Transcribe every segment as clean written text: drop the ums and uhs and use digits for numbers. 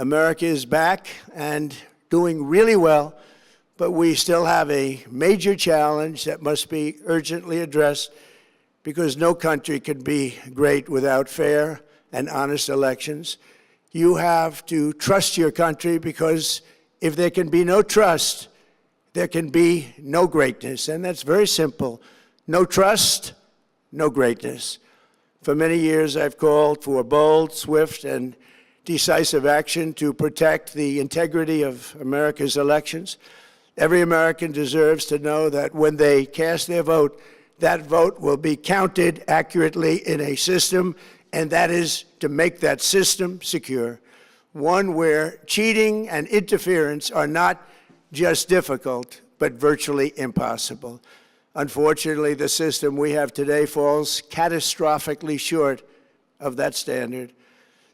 America is back and doing really well, but we still have a major challenge that must be urgently addressed because no country can be great without fair and honest elections. You have to trust your country because if there can be no trust, there can be no greatness. And that's very simple. No trust, no greatness. For many years, I've called for bold, swift, and decisive action to protect the integrity of America's elections. Every American deserves to know that when they cast their vote, that vote will be counted accurately in a system, and that is to make that system secure. One where cheating and interference are not just difficult, but virtually impossible. Unfortunately, the system we have today falls catastrophically short of that standard.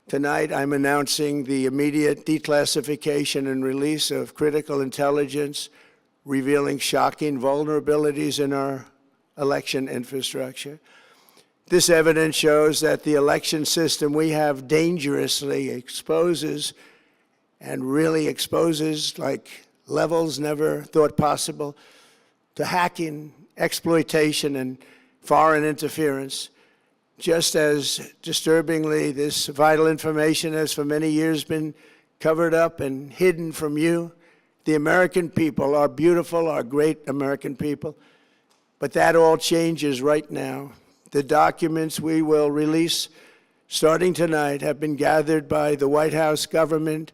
Tonight, I'm announcing the immediate declassification and release of critical intelligence revealing shocking vulnerabilities in our election infrastructure. This evidence shows that the election system we have dangerously exposes and really exposes like levels never thought possible to hacking, exploitation, and foreign interference. Just as disturbingly, this vital information has for many years been covered up and hidden from you, the American people, our beautiful, our great American people. But that all changes right now. The documents we will release starting tonight have been gathered by the White House Government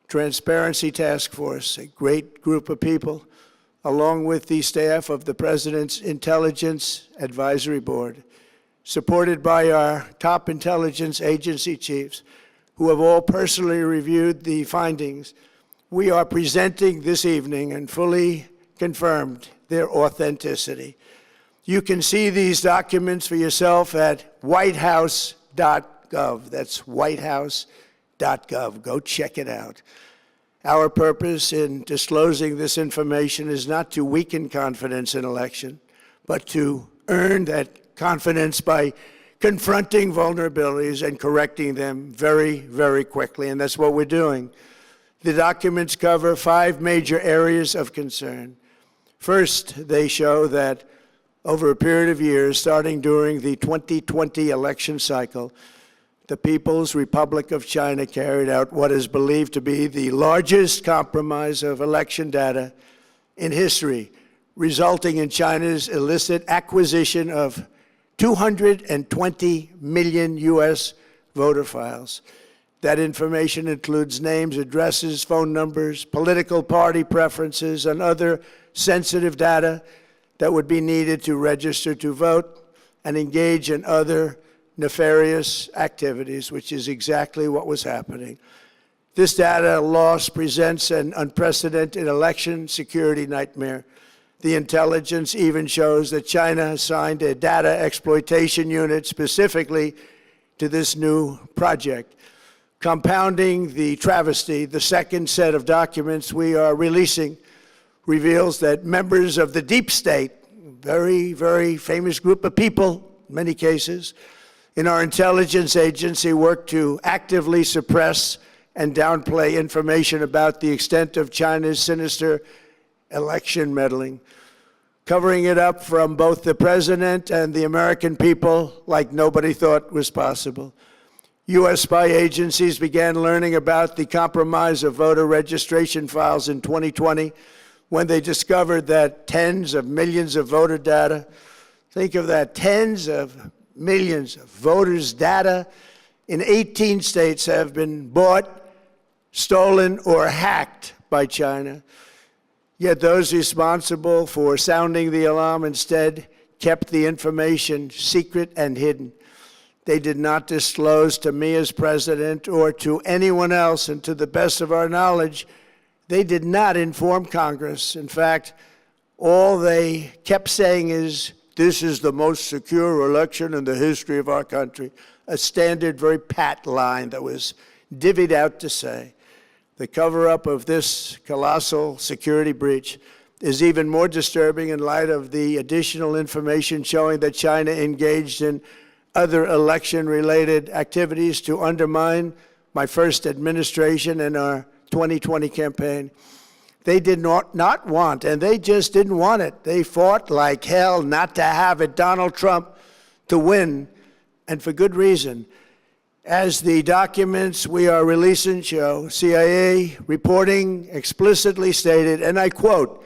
Transparency Task Force, a great group of people, along with the staff of the President's Intelligence Advisory Board, supported by our top intelligence agency chiefs, who have all personally reviewed the findings. We are presenting this evening and fully confirmed their authenticity. You can see these documents for yourself at whitehouse.gov. That's whitehouse.gov. Go check it out. Our purpose in disclosing this information is not to weaken confidence in election, but to earn that confidence by confronting vulnerabilities and correcting them very, very quickly, and that's what we're doing. The documents cover 5 major areas of concern. First, they show that over a period of years, starting during the 2020 election cycle, the People's Republic of China carried out what is believed to be the largest compromise of election data in history, resulting in China's illicit acquisition of 220 million U.S. voter files. That information includes names, addresses, phone numbers, political party preferences, and other sensitive data that would be needed to register to vote and engage in other nefarious activities, which is exactly what was happening. This data loss presents an unprecedented election security nightmare. The intelligence even shows that China assigned a data exploitation unit specifically to this new project. Compounding the travesty, the second set of documents we are releasing reveals that members of the deep state, very, very famous group of people, in many cases, in our intelligence agency work to actively suppress and downplay information about the extent of China's sinister election meddling, covering it up from both the president and the American people like nobody thought was possible. U.S. spy agencies began learning about the compromise of voter registration files in 2020 when they discovered that tens of millions of voter data, think of that, tens of millions of voters' data in 18 states have been bought, stolen, or hacked by China. Yet those responsible for sounding the alarm instead kept the information secret and hidden. They did not disclose to me as president or to anyone else, and to the best of our knowledge, they did not inform Congress. In fact, all they kept saying is, this is the most secure election in the history of our country. A standard, very pat line that was divvied out to say. The cover-up of this colossal security breach is even more disturbing in light of the additional information showing that China engaged in other election-related activities to undermine my first administration and our 2020 campaign. They did not want, and they just didn't want it. They fought like hell not to have it, Donald Trump, to win, and for good reason. As the documents we are releasing show, CIA reporting explicitly stated, and I quote,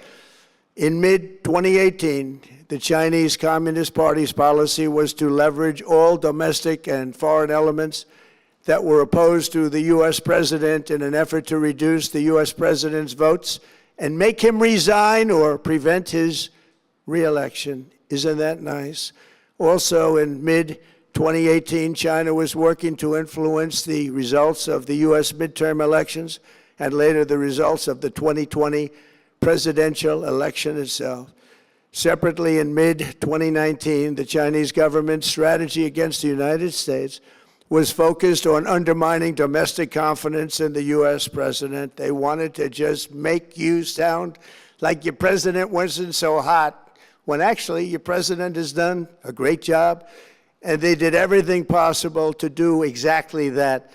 in mid-2018, the Chinese Communist Party's policy was to leverage all domestic and foreign elements that were opposed to the U.S. president in an effort to reduce the U.S. president's votes and make him resign or prevent his re-election. Isn't that nice? Also, in mid-2018, China was working to influence the results of the U.S. midterm elections and later the results of the 2020 presidential election itself. Separately, in mid-2019, the Chinese government's strategy against the United States was focused on undermining domestic confidence in the U.S. president. They wanted to just make you sound like your president wasn't so hot, when actually your president has done a great job, and they did everything possible to do exactly that.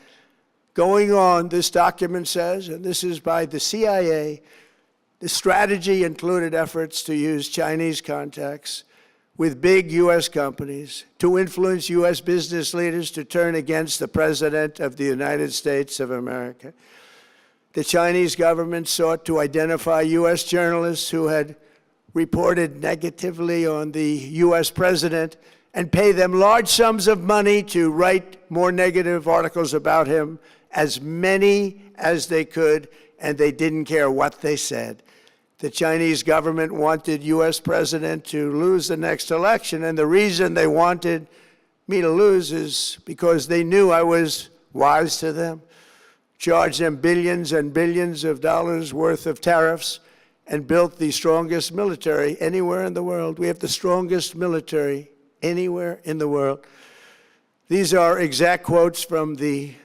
Going on, this document says, and this is by the CIA, the strategy included efforts to use Chinese contacts with big U.S. companies to influence U.S. business leaders to turn against the President of the United States of America. The Chinese government sought to identify U.S. journalists who had reported negatively on the U.S. President and pay them large sums of money to write more negative articles about him, as many as they could, and they didn't care what they said. The Chinese government wanted U.S. president to lose the next election, and the reason they wanted me to lose is because they knew I was wise to them, charged them billions and billions of dollars worth of tariffs, and built the strongest military anywhere in the world. We have the strongest military anywhere in the world. These are exact quotes from the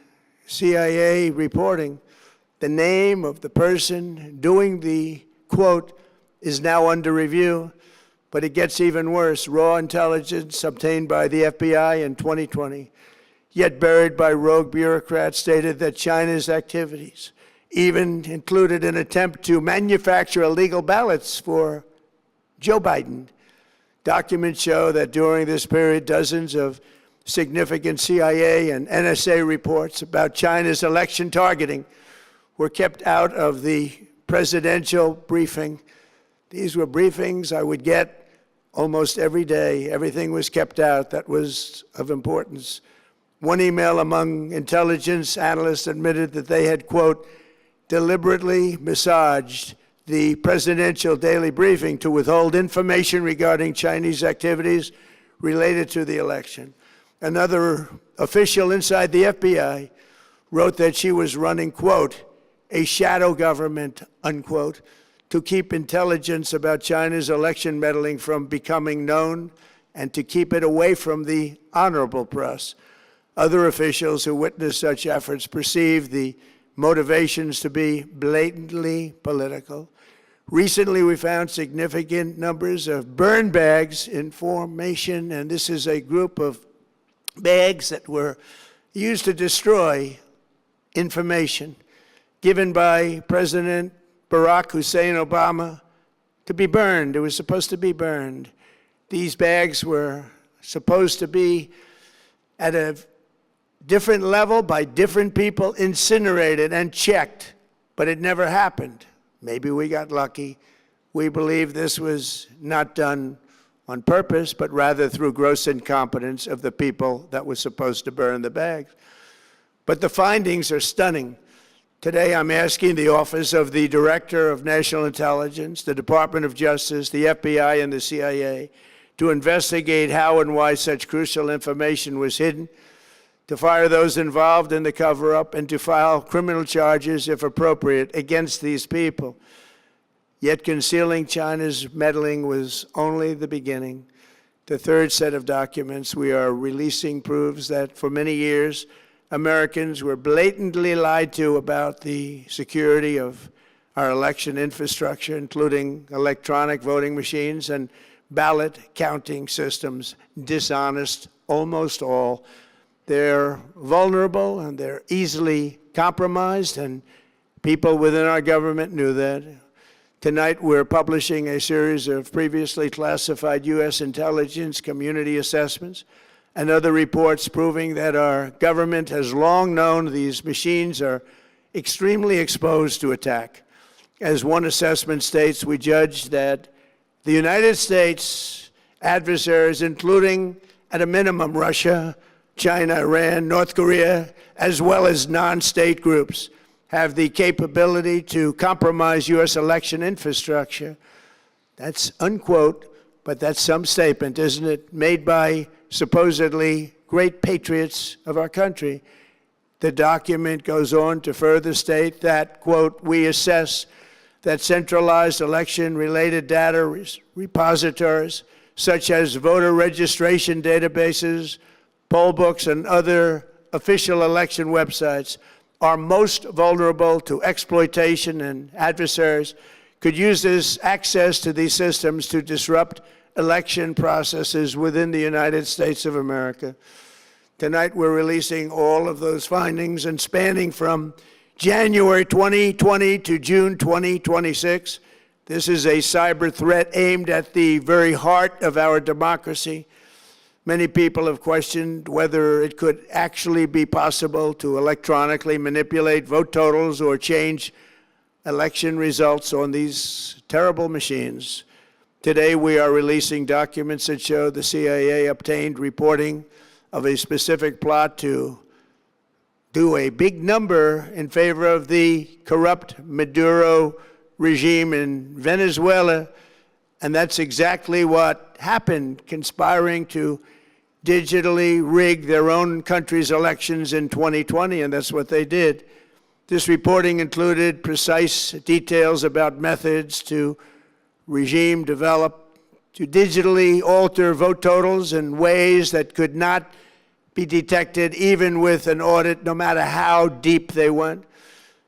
CIA reporting. The name of the person doing the quote is now under review, but it gets even worse. Raw intelligence obtained by the FBI in 2020, yet buried by rogue bureaucrats, stated that China's activities even included an attempt to manufacture illegal ballots for Joe Biden. Documents show that during this period, dozens of significant CIA and NSA reports about China's election targeting were kept out of the presidential briefing. These were briefings I would get almost every day. Everything was kept out that was of importance. One email among intelligence analysts admitted that they had, quote, deliberately massaged the presidential daily briefing to withhold information regarding Chinese activities related to the election. Another official inside the FBI wrote that she was running, quote, a shadow government, unquote, to keep intelligence about China's election meddling from becoming known and to keep it away from the honorable press. Other officials who witnessed such efforts perceived the motivations to be blatantly political. Recently, we found significant numbers of burn bags in formation, and this is a group of bags that were used to destroy information given by President Barack Hussein Obama to be burned. It was supposed to be burned. These bags were supposed to be at a different level by different people, incinerated and checked, but it never happened. Maybe we got lucky. We believe this was not done on purpose, but rather through gross incompetence of the people that were supposed to burn the bags. But the findings are stunning. Today, I'm asking the Office of the Director of National Intelligence, the Department of Justice, the FBI, and the CIA to investigate how and why such crucial information was hidden, to fire those involved in the cover-up, and to file criminal charges, if appropriate, against these people. Yet concealing China's meddling was only the beginning. The third set of documents we are releasing proves that for many years, Americans were blatantly lied to about the security of our election infrastructure, including electronic voting machines and ballot counting systems, dishonest, almost all. They're vulnerable and they're easily compromised, and people within our government knew that. Tonight, we're publishing a series of previously classified U.S. intelligence community assessments and other reports proving that our government has long known these machines are extremely exposed to attack. As one assessment states, we judge that the United States adversaries, including at a minimum Russia, China, Iran, North Korea, as well as non-state groups, have the capability to compromise U.S. election infrastructure. That's unquote, but that's some statement, isn't it? Made by supposedly great patriots of our country. The document goes on to further state that, quote, we assess that centralized election-related data repositories, such as voter registration databases, poll books, and other official election websites, are most vulnerable to exploitation, and adversaries could use this access to these systems to disrupt election processes within the United States of America. Tonight, we're releasing all of those findings, and spanning from January 2020 to June 2026. This is a cyber threat aimed at the very heart of our democracy. Many people have questioned whether it could actually be possible to electronically manipulate vote totals or change election results on these terrible machines. Today, we are releasing documents that show the CIA obtained reporting of a specific plot to do a big number in favor of the corrupt Maduro regime in Venezuela, and that's exactly what happened, conspiring to digitally rig their own country's elections in 2020, and that's what they did. This reporting included precise details about methods to regime develop to digitally alter vote totals in ways that could not be detected even with an audit, no matter how deep they went.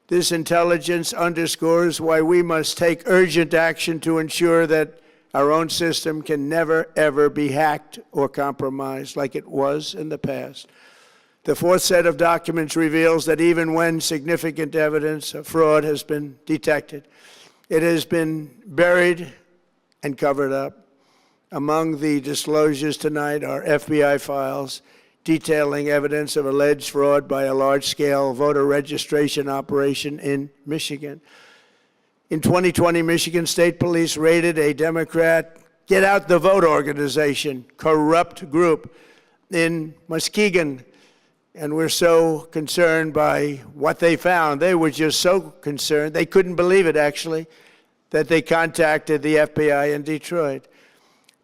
This intelligence underscores why we must take urgent action to ensure that our own system can never, ever be hacked or compromised like it was in the past. The fourth set of documents reveals that even when significant evidence of fraud has been detected, it has been buried and covered up. Among the disclosures tonight are FBI files detailing evidence of alleged fraud by a large-scale voter registration operation in Michigan. In 2020, Michigan State Police raided a Democrat Get Out the Vote organization, corrupt group in Muskegon. And we're so concerned by what they found. They were just so concerned, they couldn't believe it, actually, that they contacted the FBI in Detroit.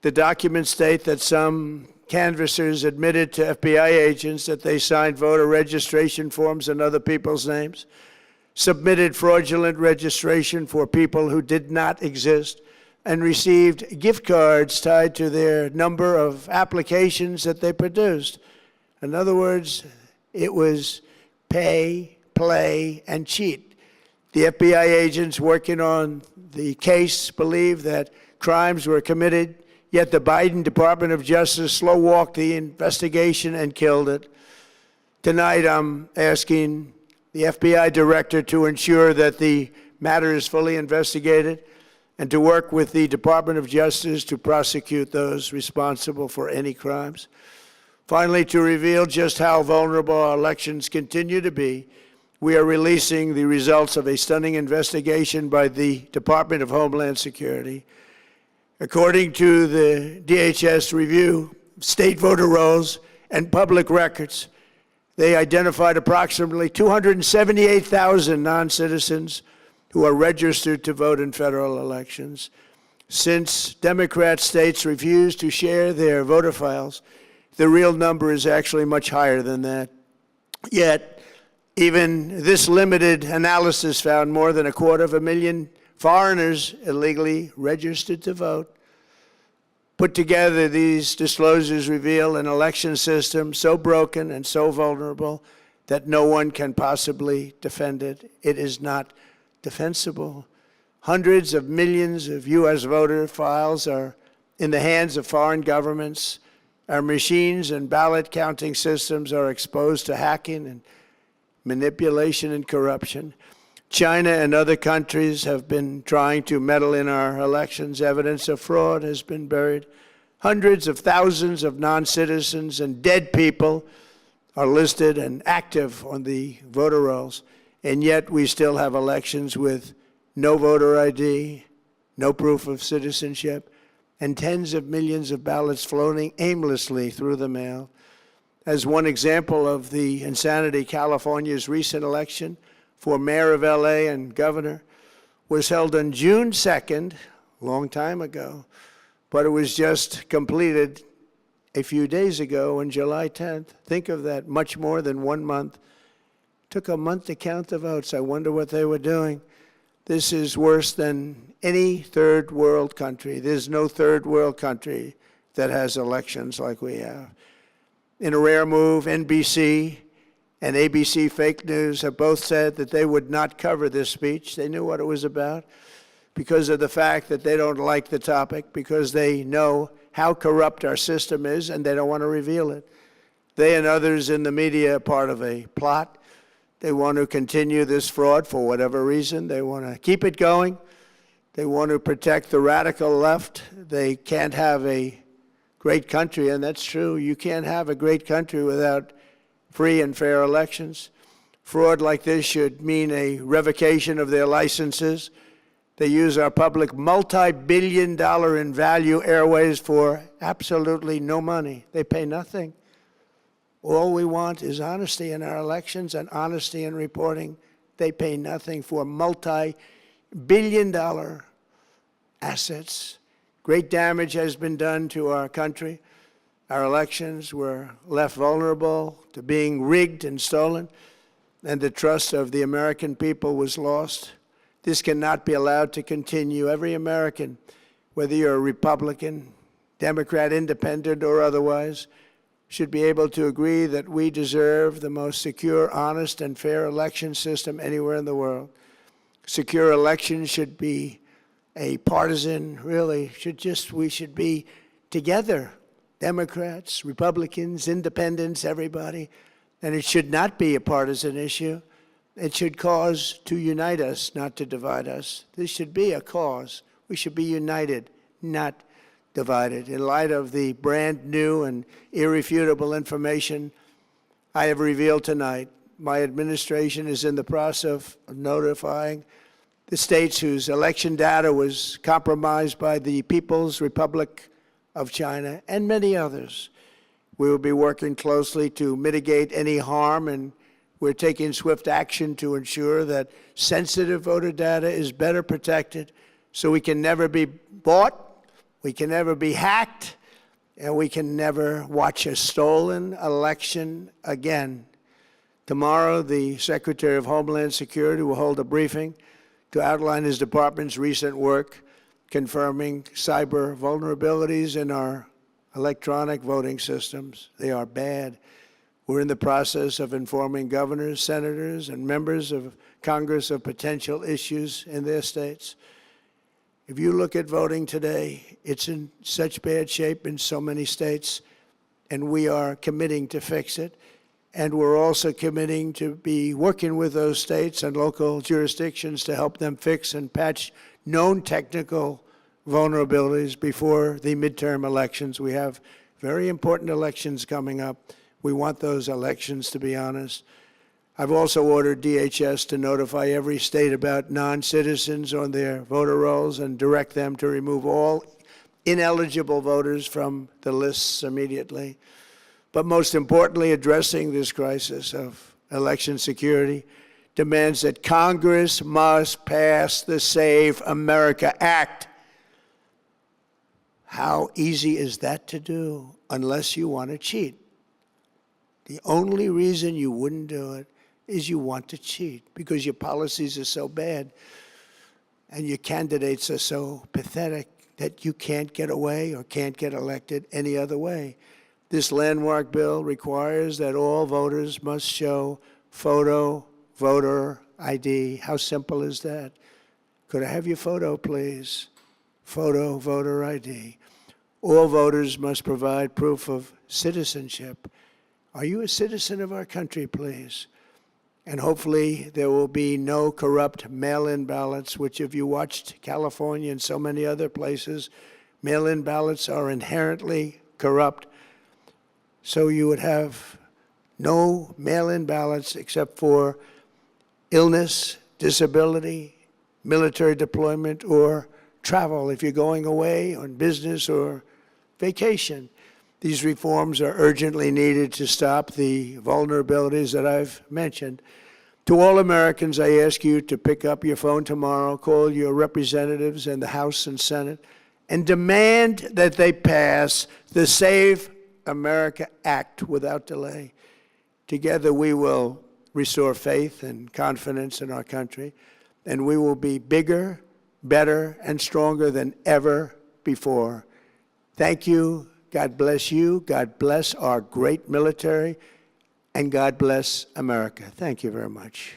The documents state that some canvassers admitted to FBI agents that they signed voter registration forms in other people's names, submitted fraudulent registration for people who did not exist, and received gift cards tied to their number of applications that they produced. In other words, it was pay, play, and cheat. The FBI agents working on the case believe that crimes were committed, yet the Biden Department of Justice slow-walked the investigation and killed it. Tonight, I'm asking the FBI director to ensure that the matter is fully investigated and to work with the Department of Justice to prosecute those responsible for any crimes. Finally, to reveal just how vulnerable our elections continue to be, we are releasing the results of a stunning investigation by the Department of Homeland Security. According to the DHS review, state voter rolls and public records, they identified approximately 278,000 non-citizens who are registered to vote in federal elections. Since Democrat states refuse to share their voter files, the real number is actually much higher than that. Yet, even this limited analysis found more than 250,000 foreigners illegally registered to vote. Put together, these disclosures reveal an election system so broken and so vulnerable that no one can possibly defend it. It is not defensible. Hundreds of millions of U.S. voter files are in the hands of foreign governments, Our machines and ballot counting systems are exposed to hacking and manipulation and corruption. China and other countries have been trying to meddle in our elections. Evidence of fraud has been buried. Hundreds of thousands of non-citizens and dead people are listed and active on the voter rolls, and yet we still have elections with no voter ID, no proof of citizenship, and tens of millions of ballots floating aimlessly through the mail. As one example of the insanity, California's recent election for mayor of LA and governor was held on June 2nd, a long time ago, but it was just completed a few days ago on July 10th. Think of that, much more than 1 month. Took a month to count the votes. I wonder what they were doing. This is worse than any third world country. There's no third world country that has elections like we have. In a rare move, NBC and ABC Fake News have both said that they would not cover this speech. They knew what it was about because of the fact that they don't like the topic, because they know how corrupt our system is and they don't want to reveal it. They and others in the media are part of a plot. They want to continue this fraud for whatever reason. They want to keep it going. They want to protect the radical left. They can't have a great country, and that's true. You can't have a great country without free and fair elections. Fraud like this should mean a revocation of their licenses. They use our public multi-billion-dollar in value airways for absolutely no money. They pay nothing. All we want is honesty in our elections and honesty in reporting. They pay nothing for multi-billion-dollar assets. Great damage has been done to our country. Our elections were left vulnerable to being rigged and stolen, and the trust of the American people was lost. This cannot be allowed to continue. Every American, whether you're a Republican, Democrat, Independent, or otherwise, should be able to agree that we deserve the most secure, honest, and fair election system anywhere in the world. Secure elections should be a partisan, really, we should be together, Democrats, Republicans, Independents, everybody, and it should not be a partisan issue. It should cause to unite us, not to divide us. This should be a cause. We should be united, not divided. In light of the brand new and irrefutable information I have revealed tonight, my administration is in the process of notifying the states whose election data was compromised by the People's Republic of China and many others. We will be working closely to mitigate any harm, and we're taking swift action to ensure that sensitive voter data is better protected so we can never be bought, we can never be hacked, and we can never watch a stolen election again. Tomorrow, the Secretary of Homeland Security will hold a briefing to outline his department's recent work confirming cyber vulnerabilities in our electronic voting systems. They are bad. We're in the process of informing governors, senators, and members of Congress of potential issues in their states. If you look at voting today, it's in such bad shape in so many states, and we are committing to fix it. And we're also committing to be working with those states and local jurisdictions to help them fix and patch known technical vulnerabilities before the midterm elections. We have very important elections coming up. We want those elections to be honest. I've also ordered DHS to notify every state about non-citizens on their voter rolls and direct them to remove all ineligible voters from the lists immediately. But most importantly, addressing this crisis of election security demands that Congress must pass the Save America Act. How easy is that to do unless you want to cheat? The only reason you wouldn't do it is you want to cheat because your policies are so bad and your candidates are so pathetic that you can't get away or can't get elected any other way. This landmark bill requires that all voters must show photo voter ID. How simple is that? Could I have your photo, please? Photo voter ID. All voters must provide proof of citizenship. Are you a citizen of our country, please? And hopefully there will be no corrupt mail-in ballots, which if you watched California and so many other places, mail-in ballots are inherently corrupt. So you would have no mail-in ballots except for illness, disability, military deployment, or travel if you're going away on business or vacation. These reforms are urgently needed to stop the vulnerabilities that I've mentioned. To all Americans, I ask you to pick up your phone tomorrow, call your representatives in the House and Senate, and demand that they pass the Save America Act without delay. Together we will restore faith and confidence in our country, and we will be bigger, better, and stronger than ever before. Thank you. God bless you. God bless our great military. And God bless America. Thank you very much.